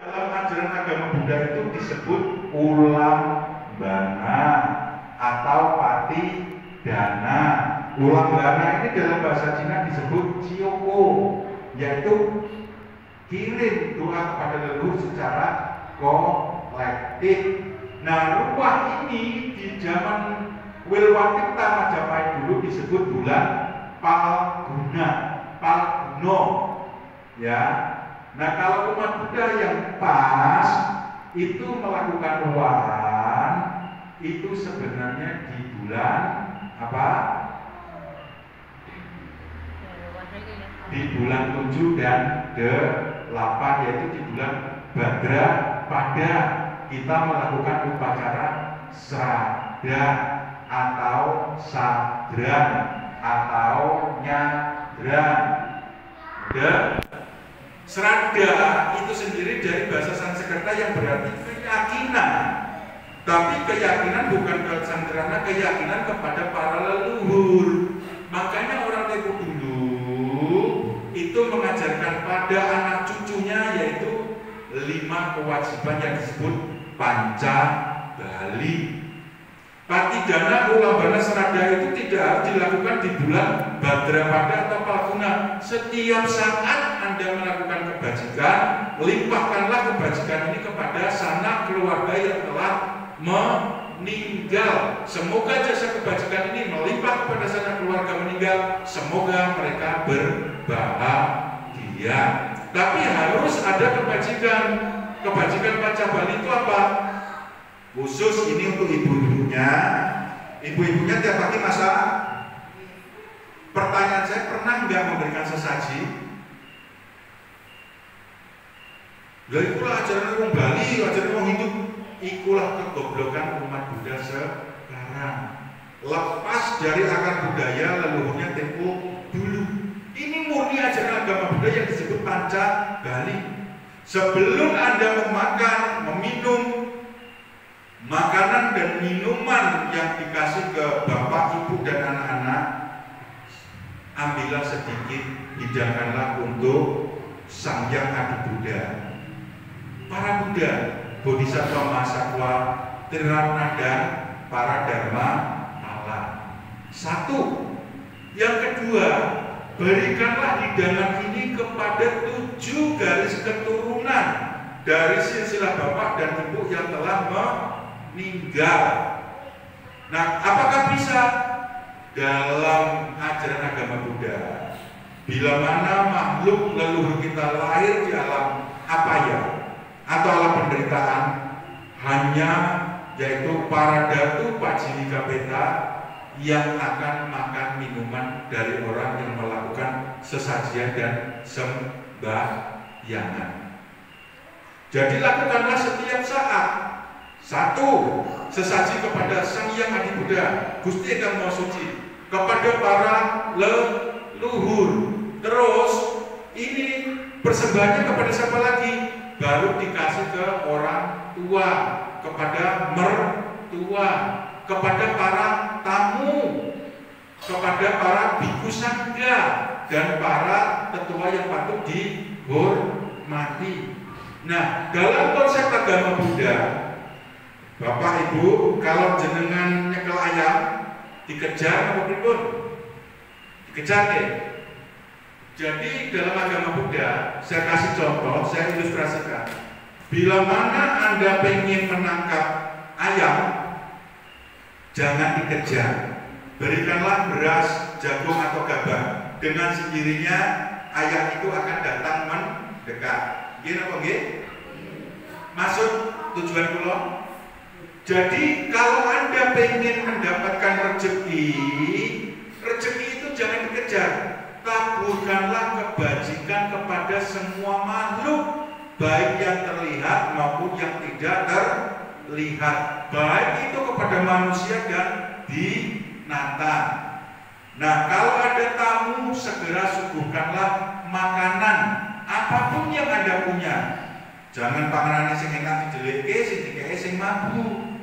Dalam ajaran agama Buddha itu disebut ulambana atau patidana. Ulambana ini dalam bahasa Cina disebut cioko, yaitu kirim doa kepada leluhur secara kolektif. Nah, ruah ini di zaman Wilwatirta Majapahit dulu disebut bulan Palguna, Palguno, ya. Nah, kalau umat Buddha yang pas itu melakukan ruahan itu sebenarnya di bulan apa? Di bulan 7 dan 8, yaitu di bulan Bhadrapada kita melakukan upacara sraddha atau sadran atau nyadran. Sraddha itu sendiri dari bahasa Sanskerta yang berarti keyakinan. Tapi keyakinan bukan sederhana, keyakinan kepada para leluhur. Makanya orang Tebu dulu itu mengajarkan pada anak cucunya yaitu 5 kewajiban yang disebut Pancabali. Patidana, ulambana, sraddha itu tidak harus dilakukan di bulan Bhadrapada atau Palguna. Setiap saat Anda melakukan kebajikan, limpahkanlah kebajikan ini kepada sanak keluarga yang telah meninggal. Semoga jasa kebajikan ini melimpah kepada sanak keluarga meninggal. Semoga mereka berbahagia. Tapi harus ada kebajikan. Kebajikan Pancabali itu apa? Khusus ini untuk ibu-ibunya. Ibu-ibunya tiap pagi masak. Pertanyaan saya, pernah nggak memberikan sesaji? Lah itulah ajaran orang Bali, ajaran orang Hindu. Ikulah kegoblokan umat Buddha sekarang. Lepas dari akar budaya leluhurnya tempo dulu. Ini murni ajaran agama Buddha yang disebut Pancabali. Sebelum Anda memakan, meminum makanan dan minuman yang dikasih ke bapak, ibu, dan anak-anak, ambillah sedikit, hidangkanlah untuk Sang Hyang Adi Buddha. Para Buddha, Bodhisattva Mahasattva, Triratna dan para Dharma Allah. Satu. Yang kedua, berikanlah hidangan ini kepada 7 garis keturunan dari silsilah bapak dan ibu yang telah meninggal. Nah, apakah bisa? Dalam ajaran agama Buddha, bila mana makhluk leluhur kita lahir di alam apa ya, atau alam penderitaan, hanya yaitu para datu pajilika peta yang akan makan minuman dari orang yang melakukan sesajian dan sembahyangan. Jadi lakukanlah setiap saat. 1. Sesaji kepada Sang Hyang Adi Buddha, Gusti Ingkang Maha Suci, kepada para leluhur. Terus ini persembahannya kepada siapa lagi? Baru dikasih ke orang tua, kepada mertua, kepada para tamu, kepada para bhikkhu sangga dan para tetua yang patut dihormati. Nah, dalam konsep agama Buddha, Bapak Ibu, kalau jenengan nyekel ayam dikejar apa pripun? Dikejar deh. Jadi dalam agama Buddha, saya kasih contoh, saya ilustrasikan. Bila mana Anda pengen menangkap ayam, jangan dikejar. Berikanlah beras, jagung atau gabah. Dengan sendirinya ayam itu akan datang mendekat. Gini apa nggih? Masuk tujuan kula. Jadi kalau Anda pengen mendapatkan rezeki, rezeki itu jangan dikejar. Taburkanlah kebajikan kepada semua makhluk, baik yang terlihat maupun yang tidak terlihat, baik itu kepada manusia dan binatang. Nah, kalau ada tamu, segera suguhkanlah makanan apapun yang Anda punya. Jangan panganan sing enak dijeleke, sing dikeke sing mabuk.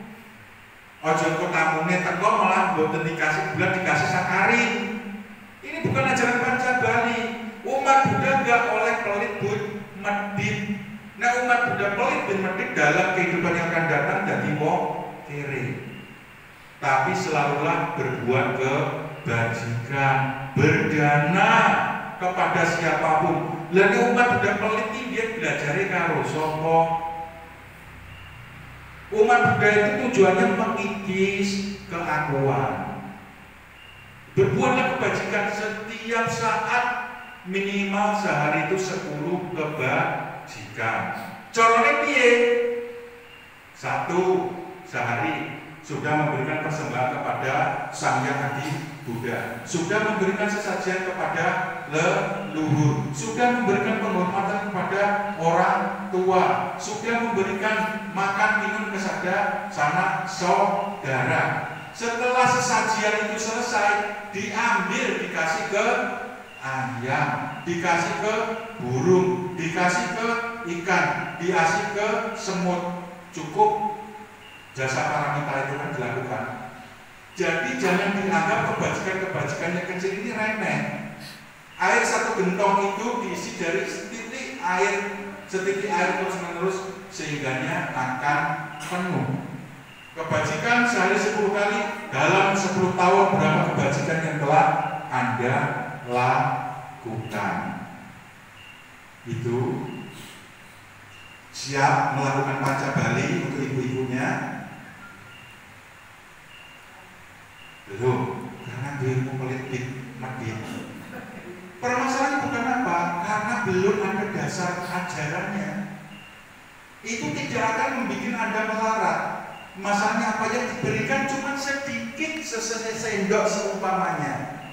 Ojo kok tamune teko malah mboten dikasih bulan, dikasih sakari. Ini bukan ajaran Pancabali. Umat Buddha enggak oleh pelit, medit. Nah umat Buddha pelit bin medit dalam kehidupan yang akan datang jadi wong kere. Tapi selalulah berbuat kebajikan, berdana kepada siapapun. Lalu umat Buddha pelit ini dia belajar karo sapa. Umat Buddha itu tujuannya mengikis keakuan. Berbuatlah kebajikan setiap saat, minimal sehari itu 10 kebajikan. Caranya piye? 1, sehari sudah memberikan persembahan kepada Sang Hyang Adi Buddha, sudah memberikan sesajian kepada leluhur, sudah memberikan penghormatan kepada orang tua, sudah memberikan makan minum kepada sanak saudara. Setelah sesajian itu selesai, diambil, dikasih ke ayam, dikasih ke burung, dikasih ke ikan, dikasih ke semut. Cukup jasa paramita itu kan dilakukan. Jadi jangan dianggap kebajikan-kebajikan yang kecil ini remeh. Air 1 gentong itu diisi dari setitik air terus-menerus sehingganya akan penuh. Kebajikan sehari 10 kali, dalam 10 tahun berapa kebajikan yang telah Anda lakukan? Itu siap melakukan panca bali untuk ibu-ibunya? Belum, karena ilmu politik medit. Permasalahan bukan apa? Karena belum ada dasar ajarannya. Itu tidak akan membuat Anda melarat. Masalahnya apa yang diberikan cuma sedikit, sesendok seumpamanya.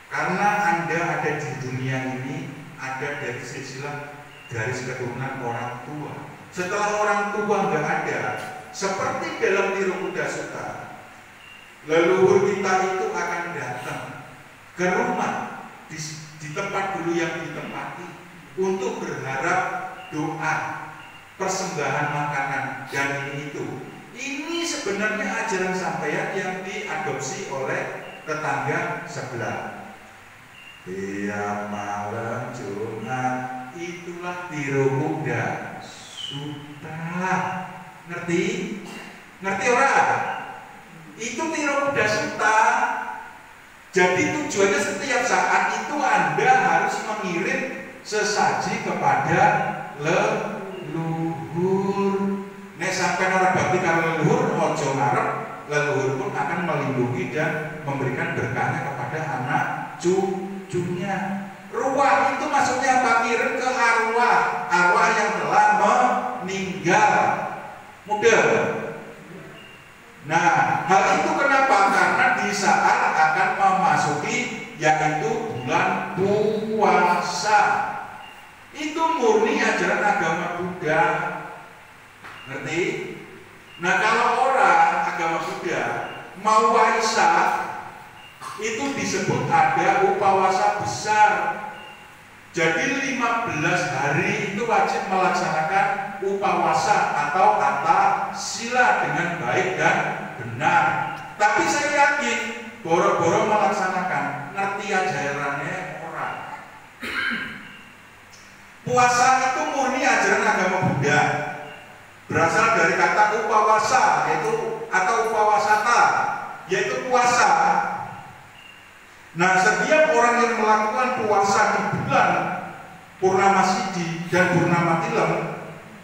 Karena Anda ada di dunia ini, ada dari silsilah garis keturunan orang tua. Setelah orang tua nggak ada, seperti dalam Tirukuda Sutta, leluhur kita itu akan datang ke rumah di tempat dulu yang ditempati untuk berharap doa, persembahan makanan dan ini itu. Ini sebenarnya ajaran sampeyan yang diadopsi oleh tetangga sebelah. Tiap malam Jumat itulah Tirukuda Sutta. Ngerti? Ngerti ora? Itu Tirukuda Sutta. Jadi tujuannya setiap saat itu Anda harus mengirim sesaji kepada leluhur. Nek sampai orang bakti karo leluhur, ojo ngarep, leluhur pun akan melindungi dan memberikan berkahnya kepada anak cucunya. Ruah itu maksudnya apa? Kirim ke arwah yang telah meninggal. Mudah. Nah, hal itu kenapa? Karena di saat akan memasuki yaitu bulan puasa. Itu murni ajaran agama Buddha. Ngerti? Nah, kalau orang agama Buddha mau Waisak, itu disebut ada upawasa besar. Jadi 15 hari itu wajib melaksanakan upawasa atau kata sila dengan baik dan benar. Tapi saya yakin boro-boro melaksanakan, ngerti ajarannya orang. Puasa itu murni ajaran agama Buddha. Berasal dari kata upawasa, yaitu atau upawasata, yaitu puasa. Nah, setiap orang yang melakukan puasa di bulan Purnama Sidhi dan Purnama Tilem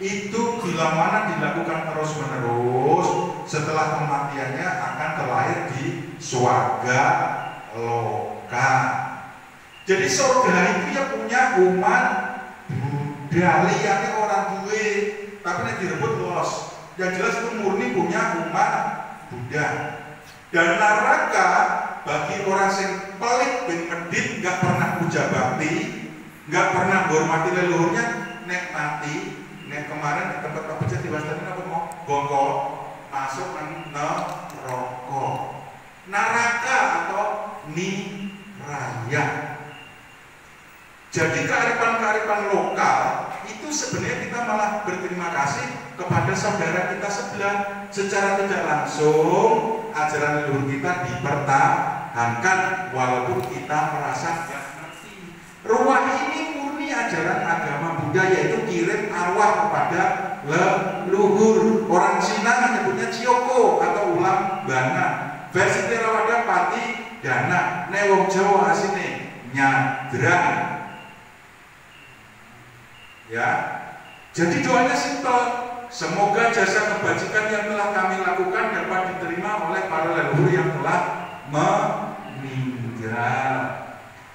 itu bila mana dilakukan terus-menerus, setelah kematiannya akan terlahir di swarga loka. Jadi surga itu ya punya umat Buddha, liyane orang duwe, tapi nek direbut los. Yang jelas itu murni punya umat Buddha. Dan neraka bagi orang yang pelit bin medit, nggak pernah puja bakti, nggak pernah menghormati leluhurnya, nek mati, nek kemarin di tempat Pak Beja diwastani apa mau bongkol masuk neraka. Neraka atau niraya. Jadi kearifan-kearifan lokal itu sebenarnya kita malah berterima kasih kepada saudara kita sebelah. Secara tidak langsung ajaran leluhur kita dipertahankan walaupun kita merasa nggak ngerti. Ruah ini murni ajaran agama Buddha. Buddha, yaitu kirim arwah kepada leluhur. Orang Cina menyebutnya Cioko atau ulam bana. Versi Theravada pati dana, nek wong Jawa asine nyadrang. Ya. Jadi doanya simpel. Semoga jasa kebajikan yang telah kami lakukan dapat diterima oleh para leluhur yang telah meninggal.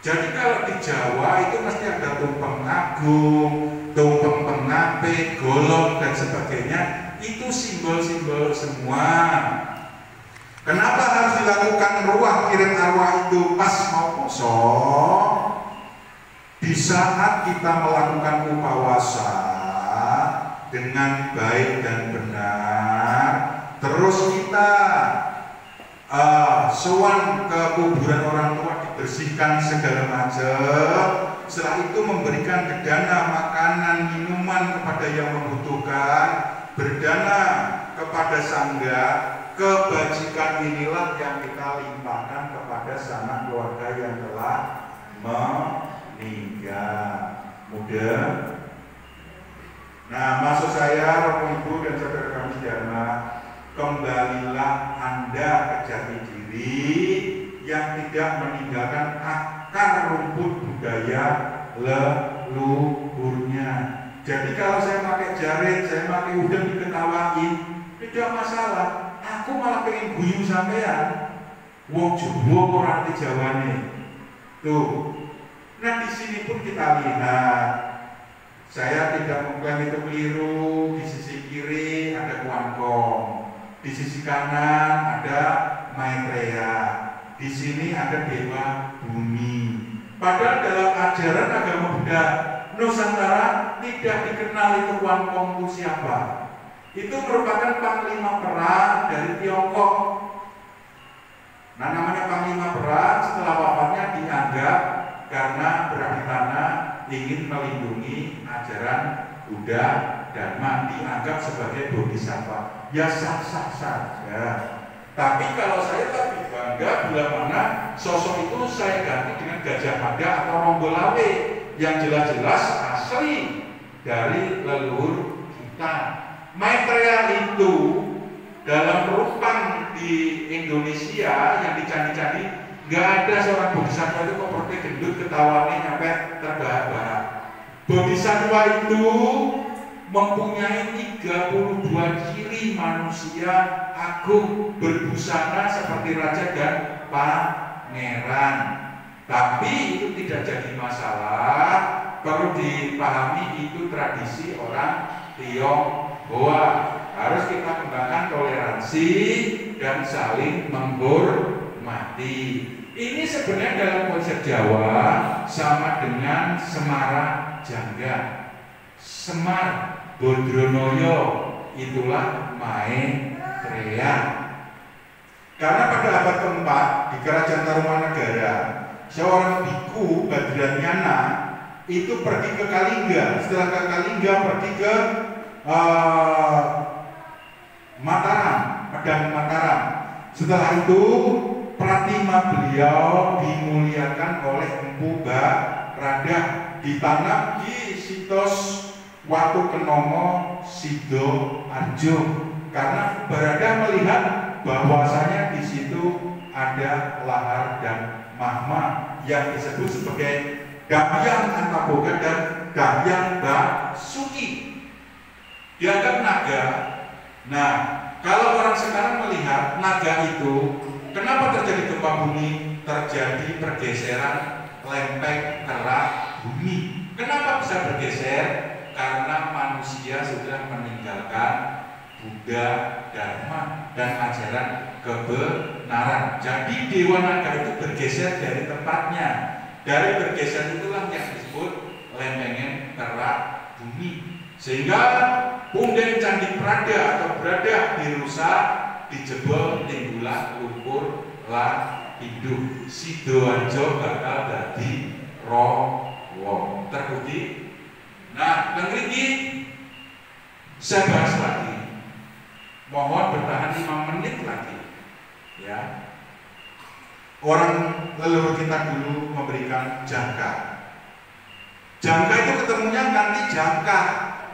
Jadi kalau di Jawa itu mesti ada tumpeng agung, tumpeng pengape, golong dan sebagainya. Itu simbol-simbol semua. Kenapa harus dilakukan ruah kirim arwah itu pas mau poso? Di saat kita melakukan upawasa dengan baik dan benar, terus kita sowan ke kuburan orang tua, dibersihkan segala macam. Setelah itu memberikan dana makanan, minuman kepada yang membutuhkan, berdana kepada sangga. Kebajikan inilah yang kita limpahkan kepada sanak keluarga yang telah meninggal. Mudah. Nah, maksud saya, Bapak Ibu dan saudara kami sedaya, kembalilah Anda ke jati diri yang tidak meninggalkan akar rumput budaya leluhurnya. Jadi kalau saya pakai jarit, saya pakai udang diketawain, tidak masalah. Aku malah pengen guyu sampean. Wong Jawa ora ngerti Jawane. Tuh. Nah, di sini pun kita lihat. Saya tidak mengklaim itu keliru. Di sisi kiri ada Kuangkong, di sisi kanan ada Maitreya, di sini ada Dewa Bumi. Padahal dalam ajaran agama Buddha Nusantara tidak dikenal itu Kuangkong itu siapa. Itu merupakan panglima perang dari Tiongkok. Nah, namanya panglima perang setelah wafatnya dianggap karena berarti tanah ingin melindungi ajaran Buddha Dharma, dianggap sebagai bodhisattva. Ya sah-sah saja. Tapi kalau saya lebih bangga bila mana sosok itu saya ganti dengan Gajah Mada atau Ronggolawe yang jelas-jelas asli dari leluhur kita. Maitreya itu dalam rumpang di Indonesia yang di candi-candi nggak ada seorang bodhisattva itu kok perutnya gendut, ketawanya nyampe terbahak-bahak. Bodhisattva itu mempunyai 32 ciri manusia agung, berbusana seperti raja dan pangeran. Tapi itu tidak jadi masalah. Perlu dipahami itu tradisi orang Tionghoa. Harus kita kembangkan toleransi dan saling menghormati. Ini sebenarnya dalam konsep Jawa sama dengan Semara Jangga. Semar Bodronoyo itulah Maitreya. Karena pada abad keempat di Kerajaan Tarumanagara, seorang biku Badranyana itu pergi ke Kalingga. Setelah ke Kalingga pergi ke Mataram, Padang Mataram. Setelah itu pratima beliau dimuliakan oleh Empu Barada, ditanam di situs Watu Kenomo Sidoarjo, karena Barada melihat bahwasanya di situ ada lahar dan mahma yang disebut sebagai Dahyang Antaboga dan Dahyang Basuki, dianggap naga. Nah, kalau orang sekarang melihat naga itu, kenapa terjadi gempa bumi? Terjadi pergeseran lempeng kerak bumi. Kenapa bisa bergeser? Karena manusia sudah meninggalkan Buddha Dharma dan ajaran kebenaran. Jadi Dewa Naga itu bergeser dari tempatnya. Dari bergeser itulah yang disebut lempengan kerak bumi. Sehingga punden Candi Prada atau Brada dirusak, dijebol, tinggulah lumpur lan hidup. Sidoarjo bakal dadi rawa. Terbukti. Nah, ngerti saya bahas lagi. Mohon bertahan 5 menit lagi. Ya. Orang leluhur kita dulu memberikan jangka. Jangka itu ketemunya nanti jangka.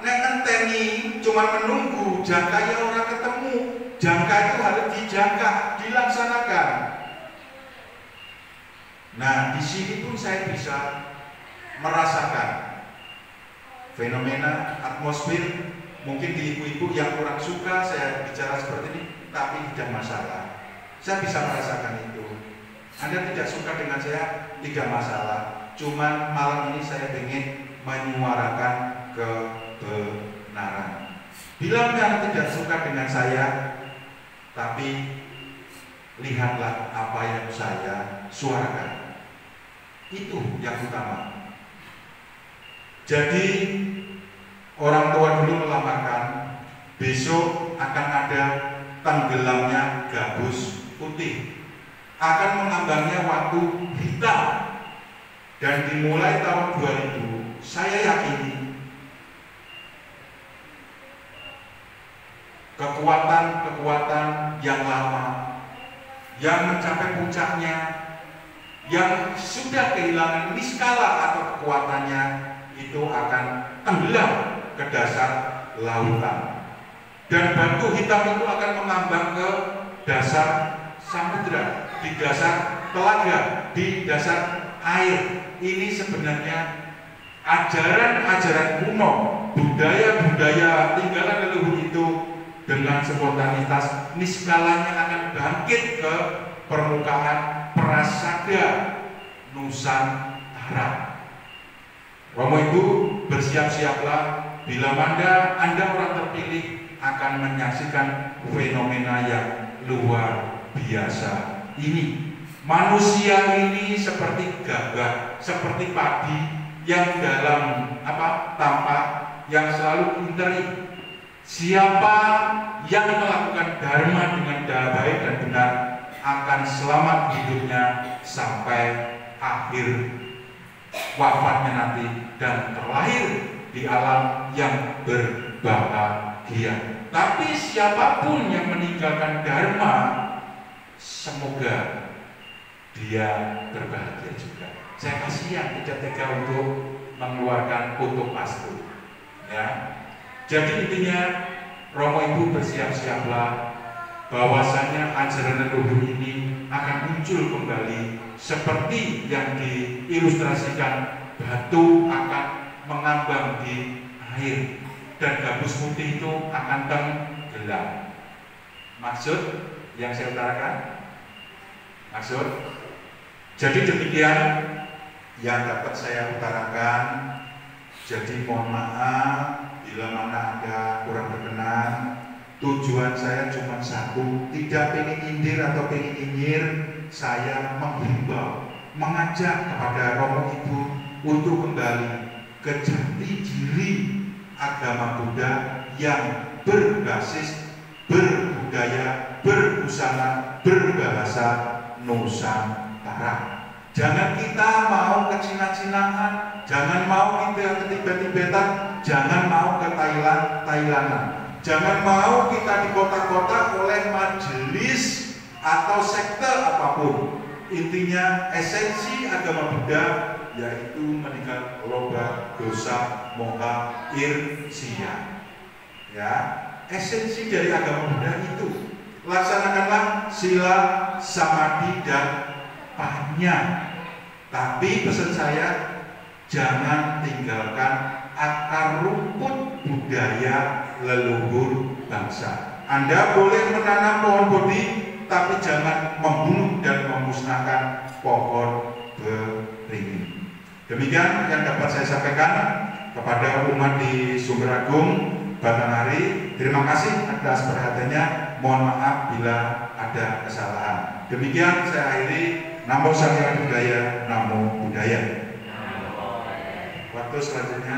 Nek ngenteni cuma menunggu, jangkanya orang ketemu. Jangka itu harus dijangka, dilaksanakan. Nah, di sini pun saya bisa merasakan fenomena atmosfer. Mungkin di ibu-ibu yang kurang suka saya bicara seperti ini, tapi tidak masalah. Saya bisa merasakan itu. Anda tidak suka dengan saya, tidak masalah. Cuman malam ini saya ingin menyuarakan kebenaran. Bila Anda tidak suka dengan saya, tapi lihatlah apa yang saya suarakan. Itu yang utama. Jadi orang tua dulu melamarkan, besok akan ada tenggelamnya gabus putih, akan mengambangnya waktu hitam, dan dimulai tahun 2000, saya yakini kekuatan-kekuatan yang lama, yang mencapai puncaknya, yang sudah kehilangan niskala atau kekuatannya, itu akan tenggelam ke dasar lautan, dan batu hitam itu akan mengambang ke dasar samudra, di dasar telaga, di dasar air. Ini sebenarnya ajaran-ajaran kuno, budaya-budaya tinggalan leluhur itu dengan spontanitas niskalanya akan bangkit ke permukaan prasaga Nusantara. Romo Ibu, bersiap-siaplah bila Anda orang terpilih akan menyaksikan fenomena yang luar biasa ini. Manusia ini seperti gagak, seperti padi yang dalam tampak, yang selalu interi. Siapa yang melakukan dharma dengan baik dan benar akan selamat hidupnya sampai akhir wafatnya nanti dan terlahir di alam yang berbahagia. Tapi siapapun yang meninggalkan dharma, semoga dia berbahagia juga. Saya kasihan tidak tega untuk mengeluarkan untuk pastu. Ya. Jadi intinya, Romo Ibu bersiap-siaplah bahwasanya ajaran leluhur ini akan muncul kembali seperti yang diilustrasikan, batu akan mengambang di air dan gabus putih itu akan tenggelam. Maksud yang saya utarakan? Maksud? Jadi demikian yang dapat saya utarakan. Jadi mohon maaf bila mana ada kurang berkenan. Tujuan saya cuma satu, tidak pengen nyindir atau pengen nyinyir. Saya menghimbau, mengajak kepada Romo Ibu untuk kembali ke jati diri agama Buddha yang berbasis, berbudaya, berbusana, berbahasa Nusantara. Jangan kita mau ke Cina-Cinaan, jangan mau kita ke Tibet-Tibetan, jangan mau ke Thailandan, jangan mau kita di kota-kota oleh majelis atau sekte apapun. Intinya esensi agama Buddha yaitu meninggal loba, dosa, moha, irsia. Ya, esensi dari agama Buddha itu laksanakanlah sila, samadhi, dan panya. Tapi pesan saya, jangan tinggalkan akar rumput budaya leluhur bangsa. Anda boleh menanam pohon bodhi, tapi jangan membunuh dan memusnahkan pohon beringin. Demikian yang dapat saya sampaikan kepada umat di Sumber Agung, Batanghari. Terima kasih atas perhatiannya. Mohon maaf bila ada kesalahan. Demikian saya akhiri. Namo Sancaya Buddhaya, Namo Buddhaya. Waktu selanjutnya.